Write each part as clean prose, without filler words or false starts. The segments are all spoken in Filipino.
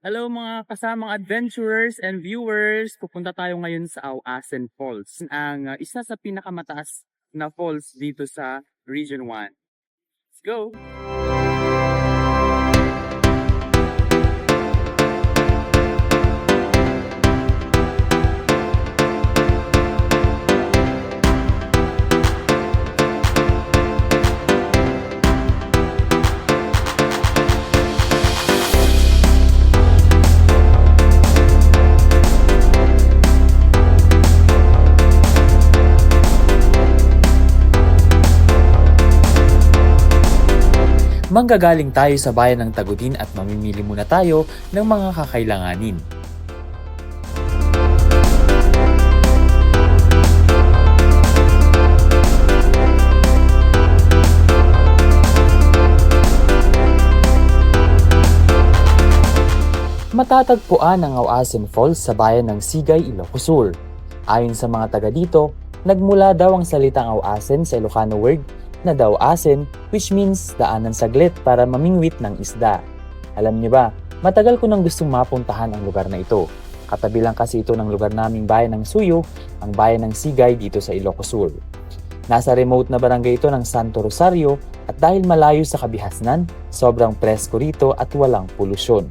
Hello mga kasamang adventurers and viewers! Pupunta tayo ngayon sa Auasen Falls, ang isa sa pinakamataas na falls dito sa Region 1. Let's go! Manggagaling tayo sa bayan ng Tagudin at mamimili muna tayo ng mga kakailanganin. Matatagpuan ang Auasen Falls sa bayan ng Sigay, Ilocos Sur. Ayon sa mga taga dito, nagmula daw ang salitang Auasen sa Ilocano word na daw-asen, which means daanan saglit para mamingwit ng isda. Alam niyo ba, matagal ko nang gustong mapuntahan ang lugar na ito. Katabi lang kasi ito ng lugar naming bayan ng Suyo, ang bayan ng Sigay dito sa Ilocos Sur. Nasa remote na barangay ito ng Santo Rosario at dahil malayo sa kabihasnan, sobrang presko rito at walang polusyon.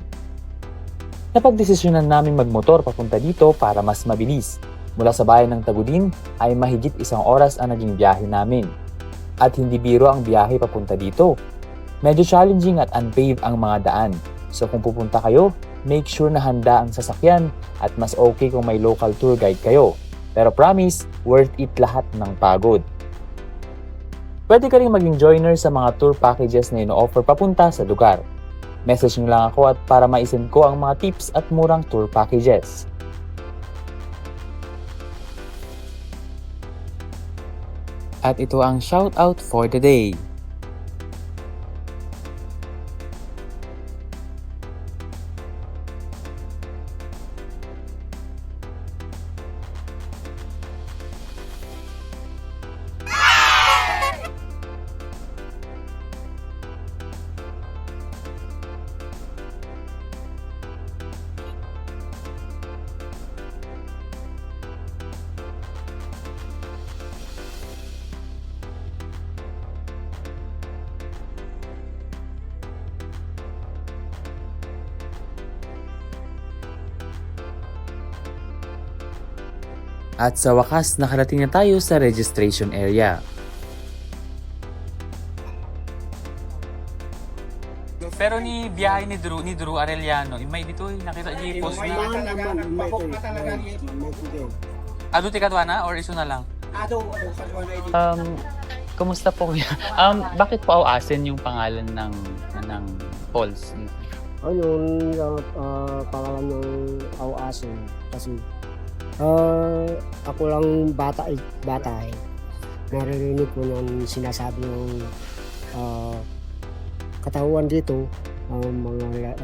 Napagdesisyonan namin magmotor papunta dito para mas mabilis. Mula sa bayan ng Tagudin ay mahigit 1 oras ang naging biyahe namin. At hindi biro ang biyahe papunta dito. Medyo challenging at unpaved ang mga daan. So kung pupunta kayo, make sure na handa ang sasakyan at mas okay kung may local tour guide kayo. Pero promise, worth it lahat ng pagod. Pwede ka rin maging joiner sa mga tour packages na ino-offer papunta sa lugar. Message nyo lang ako at para maisend ko ang mga tips at murang tour packages. At ito ang shoutout for the day. At sa wakas, nakarating na tayo sa registration area. Pero ni biyahe ni Drew Arellano, may dito nakita niyo post na. Ado ti kadwana or iso na lang? Kumusta po kuya? Bakit po Auasen yung pangalan ng falls? Pangalan ng Auasen kasi ako lang bata naririnig ko nung sinasabi ng katawan dito mga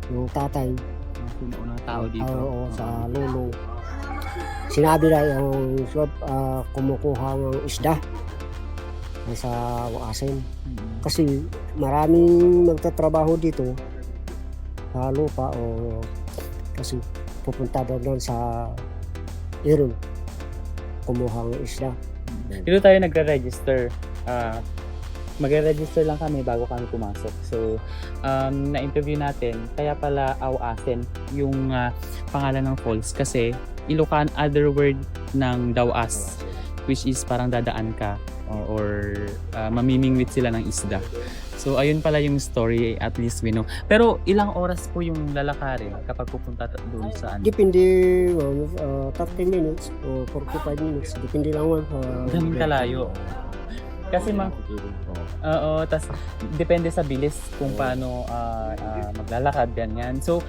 yung tatay Unang tao dito. sa lolo sinabi na yung kumukuha ng isda sa Auasen kasi maraming nagtatrabaho dito sa lupa kasi pupunta doon sa Iron kumuha ng isda. Dito tayo nagre-register. Magre-register lang kami bago kami pumasok. So, na-interview natin, kaya pala Auasen yung pangalan ng falls kasi Ilocano other word ng dawas, which is parang dadaan ka or mamimingwit sila ng isda. So, ayun pala yung story, at least we know. Pero ilang oras po yung lalakarin kapag pupunta doon sa ano? Depende 30 minutes o 45 minutes. Depende lang Ganun kalayo. Kasi tas depende sa bilis kung paano maglalakad, ganyan. So,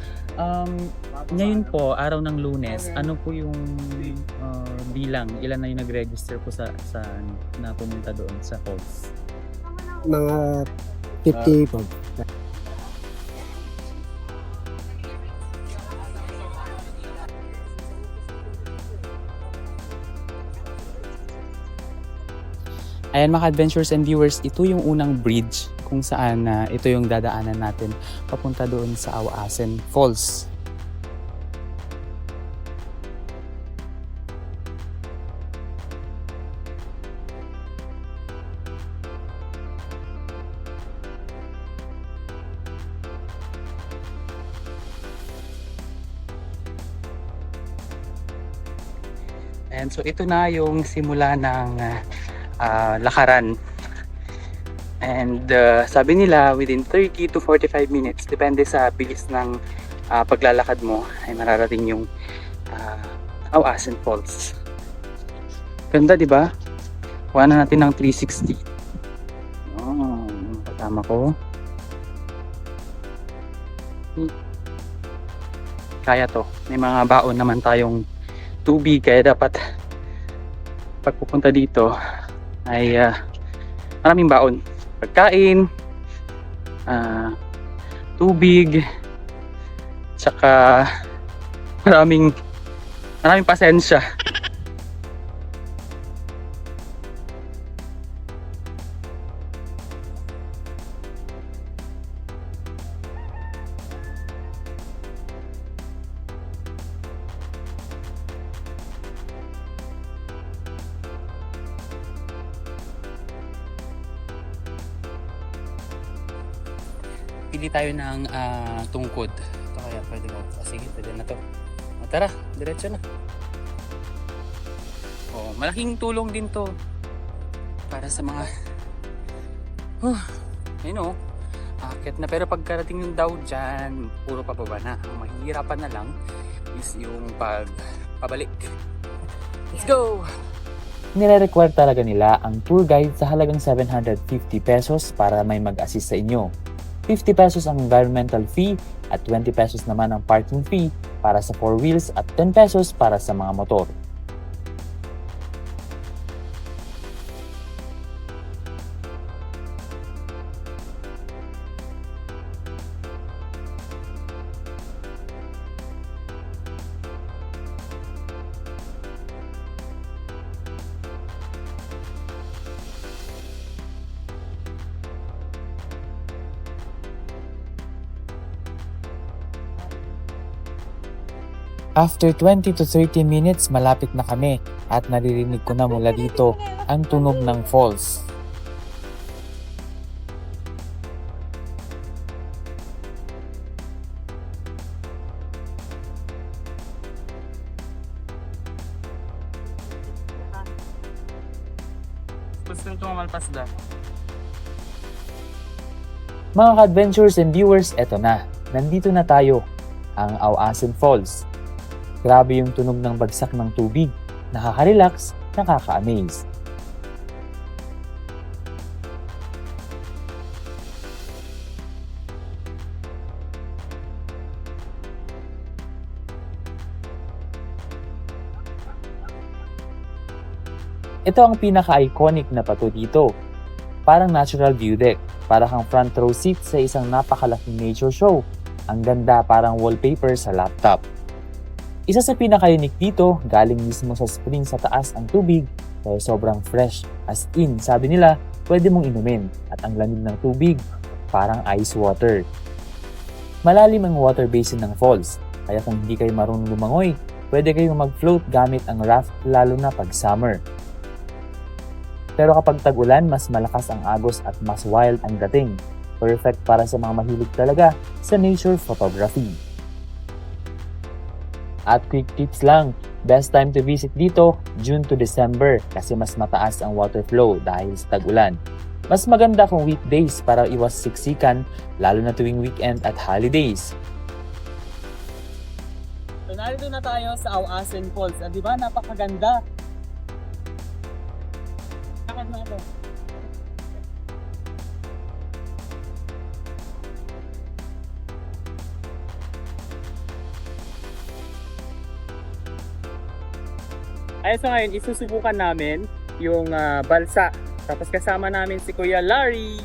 ngayon po, araw ng Lunes, ano po yung bilang? Ilan na yung nag-register po sa na pumunta doon sa falls? Mga 50 po. Ayan mga adventures and viewers, ito yung unang bridge kung saan ito yung dadaanan natin papunta doon sa Awasen Falls. And so ito na yung simula ng lakaran. And sabi nila within 30 to 45 minutes, depende sa bilis ng paglalakad mo, ay mararating yung Awasen Falls. Ganda, di ba? Kuha na natin ng 360. Oh, kasama ko. Kaya to. May mga baon naman tayong tubig, kaya dapat pagpupunta dito ay maraming baon, pagkain, tubig, tsaka maraming pasensya. Pili tayo ng tungkod. Ito kaya pwede mo. Sige, pwede na to. Tara, diretso na. Malaking tulong din to para sa mga akit na. Pero pagkarating yung daw dyan, puro pababa na. Ang mahihirapan na lang is yung pabalik. Let's go! Nire-require talaga nila ang tour guide sa halagang 750 pesos para may mag-assist sa inyo. 50 pesos ang environmental fee at 20 pesos naman ang parking fee para sa 4 wheels at 10 pesos para sa mga motor. After 20 to 30 minutes, malapit na kami at naririnig ko na mula dito ang tunog ng falls. Gusto nito mamalpas da. Mga ka-adventurers and viewers, eto na. Nandito na tayo, ang Awasen Falls. Grabe yung tunog ng bagsak ng tubig. Nakaka-relax, nakaka-amaze. Ito ang pinaka-iconic na pato dito. Parang natural view deck. Para kang front row seat sa isang napakalaking nature show. Ang ganda, parang wallpaper sa laptop. Isa sa pinaka-unique dito, galing mismo sa spring sa taas ang tubig, kaya sobrang fresh. As in, sabi nila, pwede mong inumin at ang lamig ng tubig, parang ice water. Malalim ang water basin ng falls, kaya kung hindi kayo marunong lumangoy, pwede kayong mag-float gamit ang raft lalo na pag summer. Pero kapag tag-ulan, mas malakas ang agos at mas wild ang dating. Perfect para sa mga mahilig talaga sa nature photography. At quick tips lang, best time to visit dito, June to December kasi mas mataas ang water flow dahil sa tag-ulan. Mas maganda kung weekdays para iwas siksikan, lalo na tuwing weekend at holidays. So narito na tayo sa Awasen Falls. Di ba? Napakaganda. Lakad na ito. Ay, so ngayon, isusubukan namin yung balsa. Tapos kasama namin si Kuya Larry.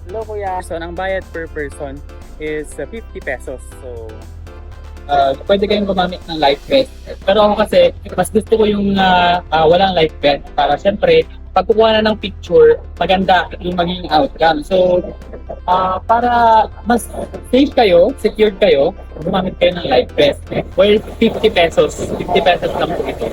Hello, Kuya. So, ang bayad per person is 50 pesos. So, pwede kayong gumamit ng life vest. Pero ako kasi, mas gusto ko yung walang life vest para syempre, pag kukuha na ng picture, maganda yung magiging outcome. So, para mas safe kayo, secured kayo, gumamit kayo ng live vest. Well, 50 pesos. 50 pesos lang po ito.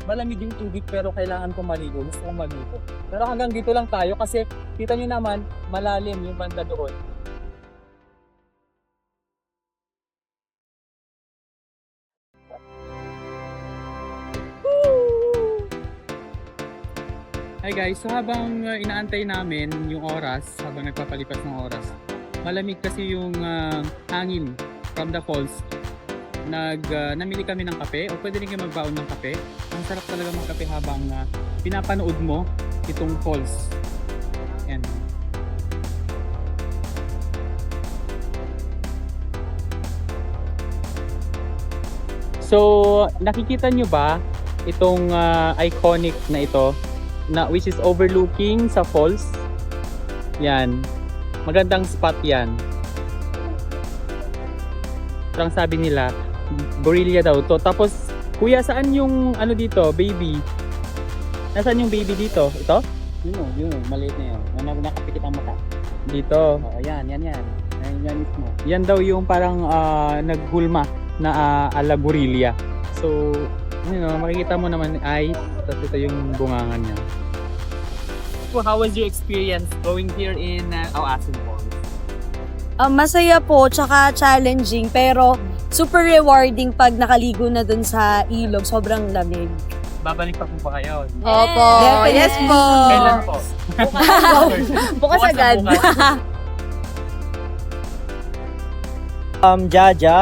Malamig yung tubig pero kailangan ko maligo. Gusto kong maligo. Pero hanggang dito lang tayo kasi kita nyo naman, malalim yung banda doon. Hi guys, so habang inaantay namin yung oras, habang nagpapalipas ng oras, malamig kasi yung hangin from the falls. Namili kami ng kape o pwede rin kayo magbaon ng kape. Ang sarap talaga magkape habang pinapanood mo itong falls. Ayan. So, nakikita nyo ba itong iconic na ito which is overlooking sa falls? Yan. Magandang spot yan. Parang sabi nila, gorilla daw to. Tapos, kuya, saan yung ano dito, baby? Nasaan yung baby dito? Ito? Yun, maliit na yun. Nakapikit ang mata. Dito. Yan. Yan mismo. Yan daw yung parang naghulma na ala gorilla. So, makikita mo naman ay tapos ito yung bungangan niya. So, how was your experience going here in Awasin Falls? Masaya po, tsaka challenging, pero super rewarding pag nakaligo na dun sa ilog. Sobrang lamig. Babalik pa po ba kayo? Opo. Yes po. Kailan po? Bukas agad. Jaja,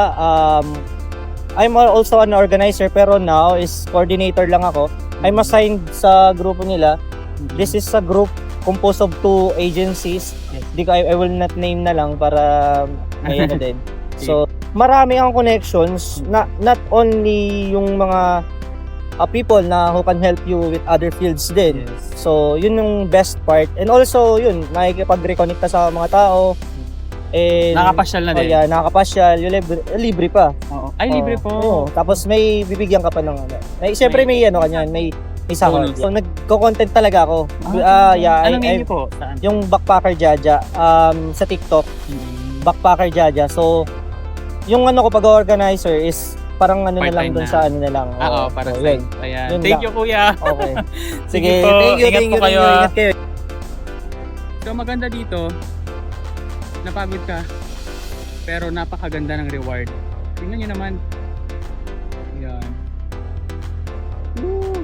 I'm also an organizer pero now is coordinator lang ako. I'm assigned sa grupo nila. This is a group composed of 2 agencies. I will not name na lang para may ano din. So, marami ang connections, not only yung mga people na who can help you with other fields din. Yes. So, yun yung best part. And also, yun, nakikipag-reconnecta sa mga tao. And, Nakapasyal na din. Yeah, nakakapasyal. Yung libre pa. Oo. Ay, libre po. Oo. Tapos may bibigyan ka pa ng ano. Siyempre may ano kanyan, may sahod. Bonus. So nagko-content talaga ako. Anong name niyo po? Saan? Yung Backpacker Jaja sa TikTok, Backpacker Jaja. So yung ano ko pag-organizer is parang ano na lang Part-time doon na. sa ano na lang. Oo, para so, sa yun. Ayan. Yun Thank lang. you, kuya. Okay. Sige Sige, po. thank you. Ingat po kayo, ah. Ingat kayo. So, maganda dito. Napagod ka. Pero napakaganda ng reward. Tingnan nyo naman. Ayan. Woo!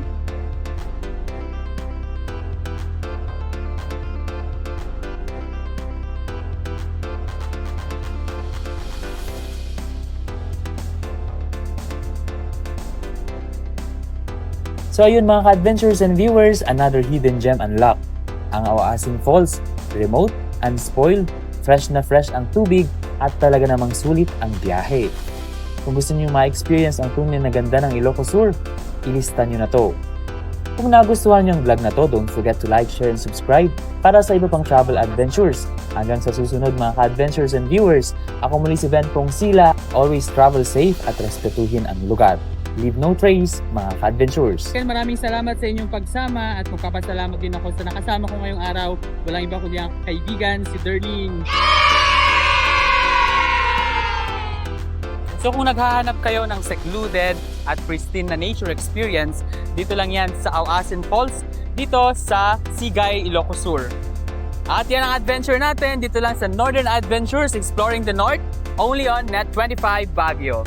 So ayun mga ka-adventures and viewers, another hidden gem unlocked. Ang Awasin Falls, remote, unspoiled, fresh na fresh ang tubig at talaga namang sulit ang biyahe. Kung gusto niyo ma-experience ang tunay na ganda ng Ilocos Sur, ilista niyo na to. Kung nagustuhan niyo ang vlog na to, don't forget to like, share, and subscribe para sa iba pang travel adventures. Hanggang sa susunod mga ka-adventures and viewers, ako muli si Ben Pong Sila. Always travel safe at respetuhin ang lugar. Leave no trace, mga ka-adventures. Ken, maraming salamat sa inyong pagsama at magpapasalamat din ako sa nakasama ko ngayong araw. Walang iba kundi ang kaibigan, si Darlene. So kung naghahanap kayo ng secluded at pristine na nature experience, dito lang yan sa Awasin Falls, dito sa Sigay, Ilocos Sur. At yan ang adventure natin dito lang sa Northern Adventures Exploring the North, only on Net25 Baguio.